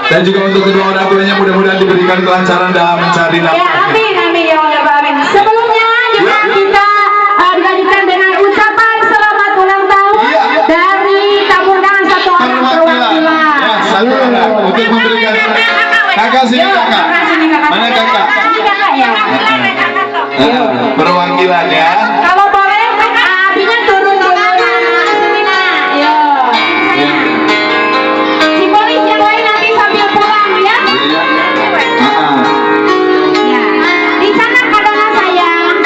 Dan juga untuk kedua orang tuanya mudah-mudahan diberikan kelancaran dalam mencari nafkah. Ya, amin, amin ya Allah, amin. Sebelumnya juga kita dilanjutkan dengan ucapan selamat ulang tahun dari tamu undangan satu orang perwakilan. Ya, satu orang untuk memberikan kakak sini kakak. Mana kakak? Ini kakak ya. Perwakilan ya. Kalau boleh, abinya turun dulu. Ya. Simbolis yang lain nanti sambil pulang ya. Ya. Di sana kadang sayang.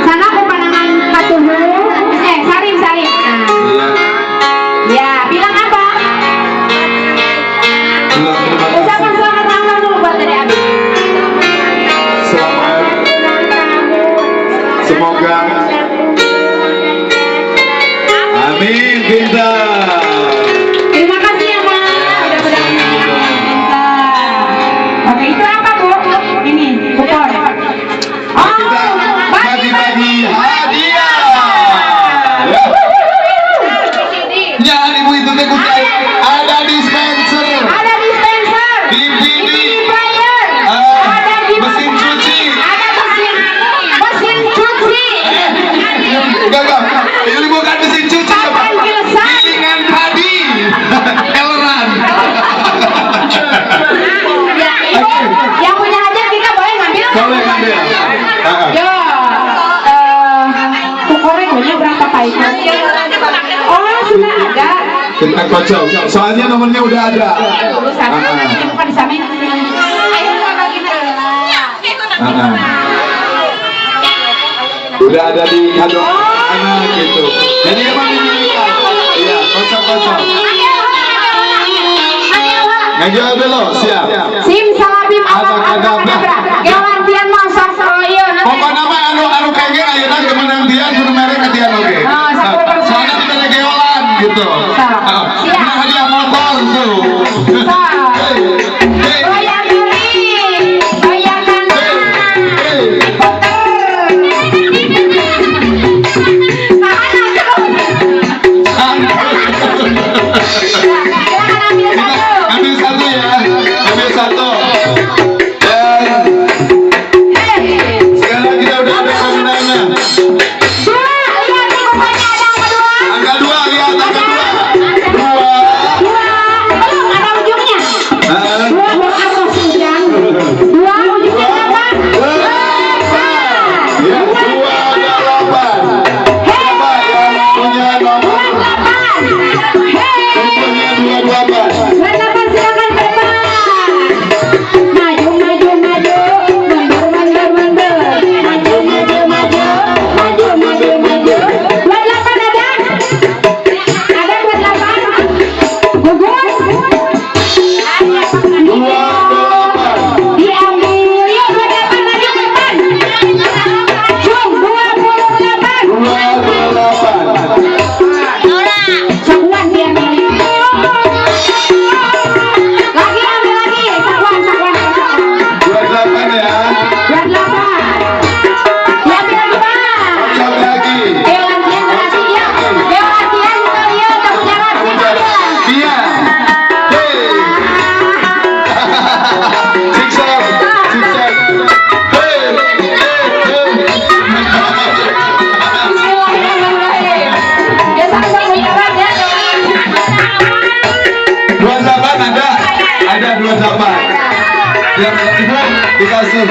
Sana aku pandangan katuhu. Sarim. Nah. Ya, bilang apa? Ucapan selamat ulang tahun dulu buat dari Abi. Selamat. Semoga. Amin, pintar. Terima kasih ya Pak. Mudah-mudahan pintar. Oke, itu apa Bu? Ini kupon. Oh, Kita bagi-bagi hadiah. Ya, ibu itu teh kucai. Ada dispenser, ada dispenser, DVD, player, ada mesin cuci. ada mesin cuci. Enggak. Ini bukan mesin cuci, Pak. Gilingan padi. Eleran. Ya, Ibu, yang punya hajat kita boleh ngambil? Boleh ngambil. Ya, kukornya punya berapa Pak itu? Oh, sudah ada. Kita kocok. Soalnya nomornya udah ada. Bukan di sana. Ayo bagi Udah ada di kado anak gitu. Jadi emang ini iya, kocok. Ngajak dulu, siap. Sim salabim Abrakadabra. Gelantian masak iya. Pokoknya mah anu kenge ayeuna kemenang dia kudu merek ka dia oge. Soalnya kita lagi olan gitu. Siap. Hadiah motor tuh. Goyang diri, goyang kanan. Ambil satu ya. Ambil satu. Sekarang kita udah ada pemenangnya. Angka 2, lihat angka 2. 28. Biar ibu dikasih.